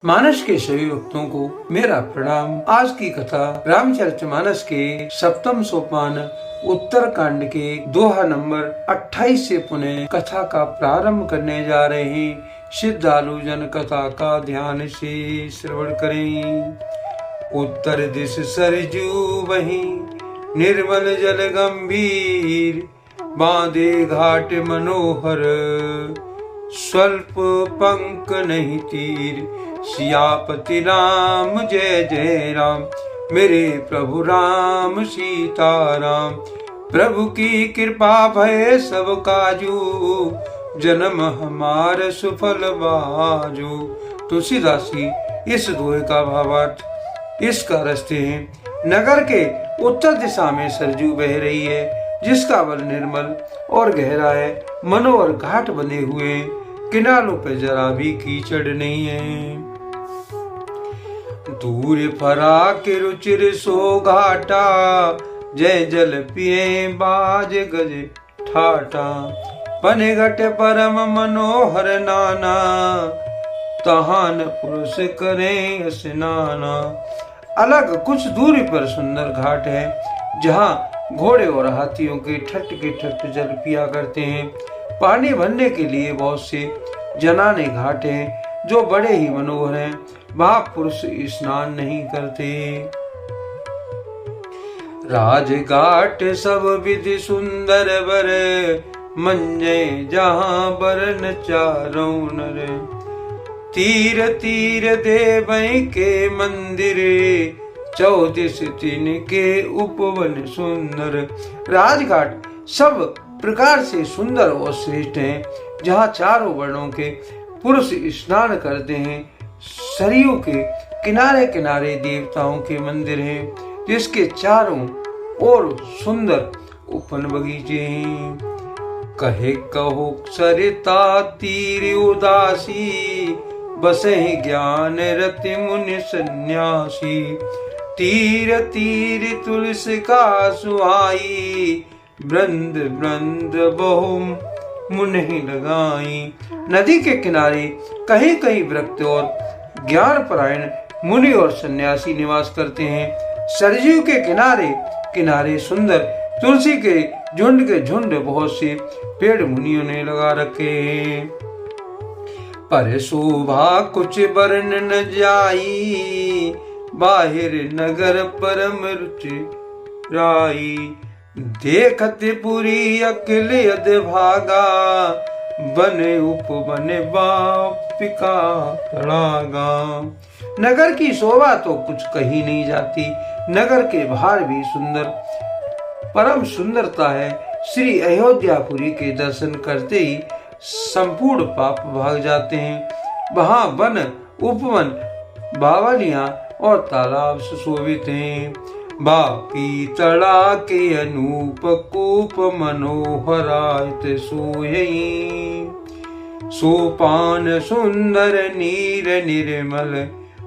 मानस के सभी भक्तों को मेरा प्रणाम। आज की कथा रामचरितमानस के सप्तम सोपान उत्तर कांड के दोहा नंबर 28 से पुनः कथा का प्रारंभ करने जा रहे हैं। श्रद्धालु जन कथा का ध्यान से श्रवण करें। उत्तर दिश सरजू वही निर्मल जल गंभीर, बांधे घाट मनोहर, स्वल्प पंख नहीं तीर। सियापति राम जय जय राम, मेरे प्रभु राम सीताराम। प्रभु की कृपा भय सब काजू, जन्म हमार सुफल बाजू। तुलसीदास जी इस दोहे का भावार्थ इसका रचते हैं। नगर के उत्तर दिशा में सरजू बह रही है, जिसका वन निर्मल और गहरा है। मनोहर घाट बने हुए, किनारों पे जरा भी कीचड़ नहीं है। दूर फराक रुचिर सो घाटा, जय जल पिए बाज गज ठाटा। पने घट परम मनोहर नाना, तहान पुरुष करें स्नाना। अलग कुछ दूरी पर सुंदर घाट है, जहाँ घोड़े और हाथियों के ठट जल पिया करते हैं। पानी भरने के लिए बहुत से जनाने घाट हैं, जो बड़े ही मनोहर हैं। वहाँ पुरुष स्नान नहीं करते। राजघाट सब विधि सुंदर बर, मंजे जहाँ बरन चारों नर। तीर तीर देवई के मंदिर, चौदिस तीन के उपवन सुंदर। राजघाट सब प्रकार से सुंदर और श्रेष्ठ हैं, जहाँ चारों वर्णों के पुरुष स्नान करते हैं। सरयू के किनारे किनारे देवताओं के मंदिर हैं, जिसके चारों ओर सुंदर उपवन बगीचे हैं। कहे कहो सरिता तीर उदासी, बसे ज्ञान रति मुनि सन्यासी। तीर तीर तुलसी का सुहाई, वृंद वृंद बहु मुनि लगाई। नदी के किनारे कहीं कहीं वृक्ष और ज्ञान परायण मुनि और सन्यासी निवास करते हैं। सरयू के किनारे किनारे सुंदर तुलसी के झुंड बहुत से पेड़ मुनियों ने लगा रखे हैं। पर शोभा कुछ बरन न जाई, बाहिर नगर परम रुचि राई। देखत पुरी अकिल यद भागा, बने उपवन बापिका तड़ागा। नगर की शोभा तो कुछ कही नहीं जाती। नगर के बाहर भी सुंदर परम सुंदरता है। श्री अयोध्यापुरी के दर्शन करते ही संपूर्ण पाप भाग जाते हैं। वहाँ वन उपवन बावलियां और तालाब सुशोभित हैं। बापी तड़ा के अनूप कूप मनोहरायत सोयई। सोपान सुंदर नीर निर्मल,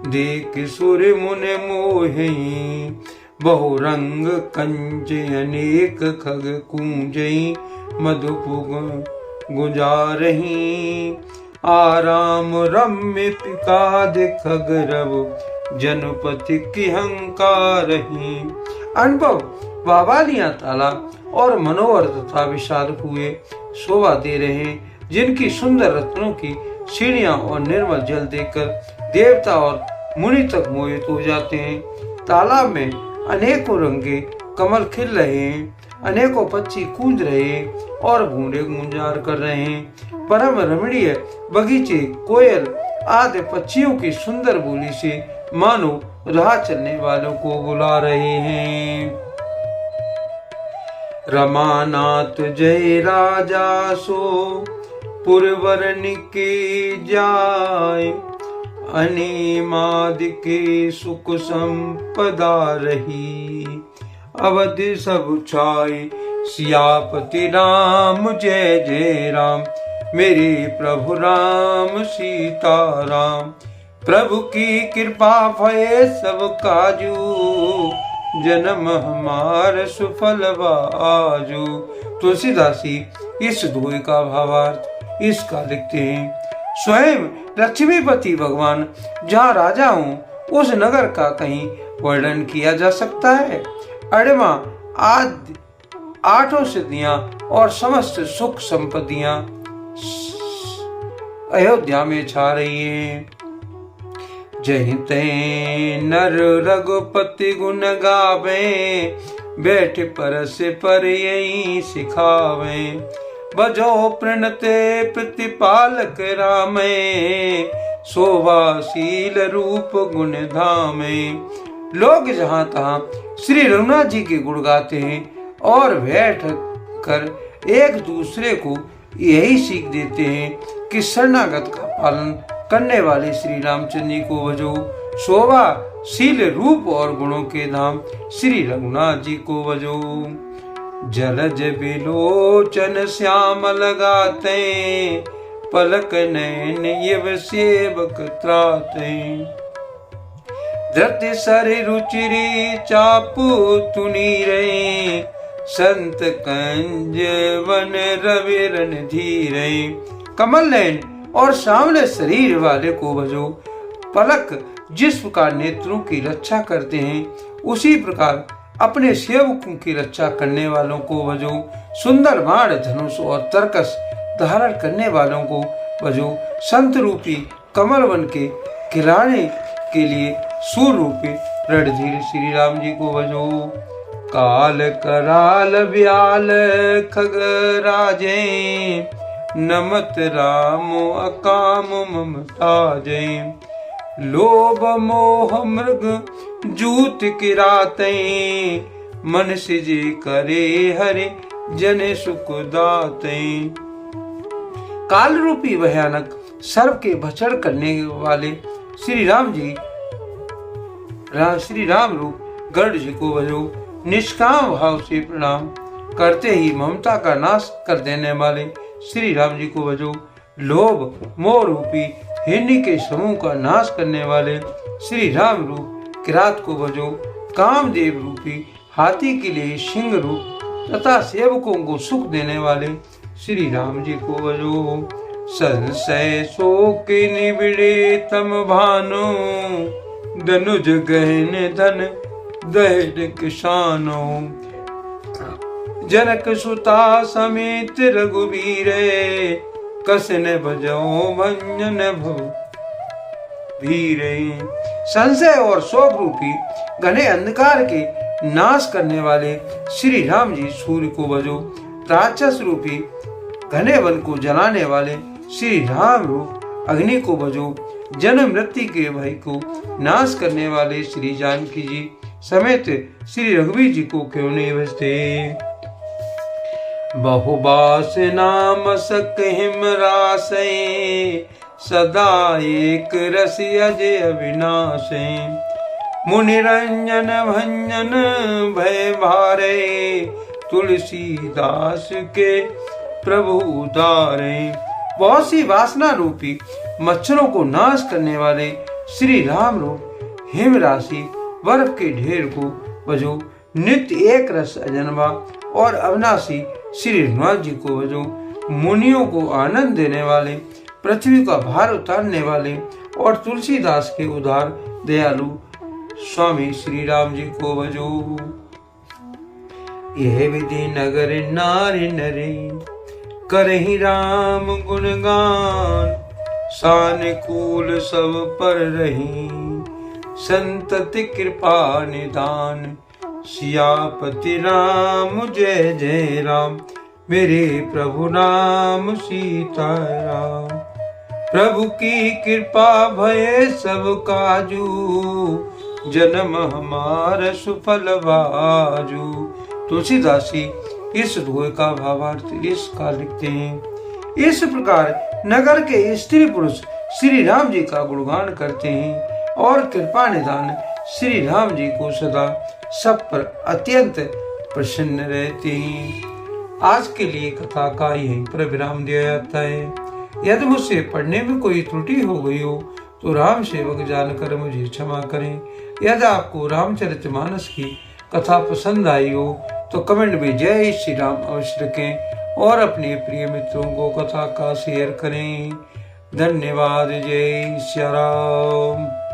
देख सुर मुन मोहई। बहु रंग कंज अनेक खग कूंजई, मधुपुग गुजारही। आराम रम्य पिकाद खग रव, जनपति की हंकार ही। अनुभव बावलियां तालाब और मनोहर तथा विशाल कुएं शोभा दे रहे हैं, जिनकी सुंदर रत्नों की सीढ़ियां और निर्मल जल देखकर देवता और मुनि तक मोहित हो जाते हैं। तालाब में अनेकों रंगे कमल खिल रहे हैं, अनेकों पक्षी कूद रहे हैं और बूंदे गुंजार कर रहे हैं। परम रमणीय बगीचे कोयल आदि पक्षियों की सुंदर बोली से मानो राह चलने वालों को बुला रहे हैं। रमानाथ जय राजा सो, पुरवरन के जाय। अनेमाद के सुख संपदा रही, अवध सब छाय। सियापति राम जय जय राम, मेरे प्रभु राम सीताराम। प्रभु की कृपा भय सब काजू, जन्म हमार सुफल बाजू। तुलसीदास जी इस दोहे का भावार्थ इसका लिखते हैं। स्वयं लक्ष्मीपति भगवान जहाँ राजा हूँ उस नगर का कहीं वर्णन किया जा सकता है। अड़मा आदि 8 सिद्धियां और समस्त सुख संपत्तियां अयोध्या में छा रही हैं। जय ते नर रघुपति गुण गावे, बैठ परस पर यही सिखावे। बजो प्रणते प्रतिपालक रामे, शोभाशील रूप गुण धामे। लोग जहाँ तहाँ श्री रघुनाथ जी के गुण गाते हैं और बैठ कर एक दूसरे को यही सीख देते हैं कि शरणागत का पालन करने वाले श्री रामचंद्र जी को भजो। शोभाशील रूप और गुणों के धाम श्री रघुनाथ जी को भजो। जलज बिलोचन श्याम लगाते, पलक नयन यव सेवक त्राते। धरती सरि रुचिरी चापू तुनी रे, संत कंज वन रवि रन धीरे। कमल नयन और सामने शरीर वाले को भजो। पलक जिस प्रकार नेत्रों की रक्षा करते हैं उसी प्रकार अपने सेवकों की रक्षा करने वालों को भजो। सुंदर बाण धनुष और तरकस धारण करने वालों को भजो। संत रूपी कमल वन के खिलाने के लिए सूर रूपी रणधीर श्री राम जी को भजो। काल कराल व्याल खग राजे, नमत राम अकाम ममता जय। लोभ मोह मृग जूत किराते, मन सिजे करे हरे जन सुख दाते। काल रूपी भयानक सर्व के भक्षण करने वाले श्री राम जी श्री राम रूप गरुड़ जी को भजो। निष्काम भाव से प्रणाम करते ही ममता का नाश कर देने वाले श्री राम जी को भजो। लोभ मोह रूपी हिरणी के समूह का नाश करने वाले श्री राम रूप किरात को भजो। कामदेव रूपी हाथी के लिए सिंह रूप तथा सेवकों को सुख देने वाले श्री राम जी को भजो। संशय शोक निबिड़े तम भानो, धनुज गहन धन दहेड़ किसानो। जनक सुता समेत रघुवीरे, कसन भजो भंजन भव भीरे। संशय और शोक रूपी घने अंधकार के नाश करने वाले श्री राम जी सूर्य को भजो। राक्षस रूपी घने वन को जलाने वाले श्री राम रूप अग्नि को भजो। जन्म मृत्यु के भय को नाश करने वाले श्री जानकी जी समेत श्री रघुवीर जी को क्यों नहीं भजते। बहुबास नाम सक हिम रासे, सदा एक रस अजय अविनाशे। मुनि रंजन भंजन भय भारे, तुलसीदास के प्रभु उदारे। बहुत सी वासना रूपी मच्छरों को नाश करने वाले श्री राम रूप हिम राशि बर्फ के ढेर को भजो। नित्य एक रस अजन्मा और अविनाशी श्री रघुनाथ जी को भजो। मुनियों को आनंद देने वाले, पृथ्वी का भार उतारने वाले और तुलसीदास के उदार दयालु स्वामी श्री राम जी को भजो। यह विधि नगर नारी नरे, करहि राम गुणगान। सानुकूल सब पर रही, संतति कृपा निदान। सियापति राम जय जय राम, मेरे प्रभु नाम सीताराम। प्रभु की कृपा भय सब काजू, जन्म हमार सुफल बाजू। तुलसीदास जी इस दोहे का भावार्थ इस का लिखते हैं। इस प्रकार नगर के स्त्री पुरुष श्री राम जी का गुणगान करते हैं और कृपा निदान श्री राम जी को सदा सब पर अत्यंत प्रसन्न रहते हैं। आज के लिए कथा का यहीं पर विराम दिया जाता है। यदि मुझसे पढ़ने में कोई त्रुटि हो गई हो तो राम सेवक जानकर मुझे क्षमा करें। यदि आपको रामचरितमानस की कथा पसंद आई हो तो कमेंट में जय श्री राम अवश्य लिखें और अपने प्रिय मित्रों को कथा का शेयर करें। धन्यवाद। जय श्री राम।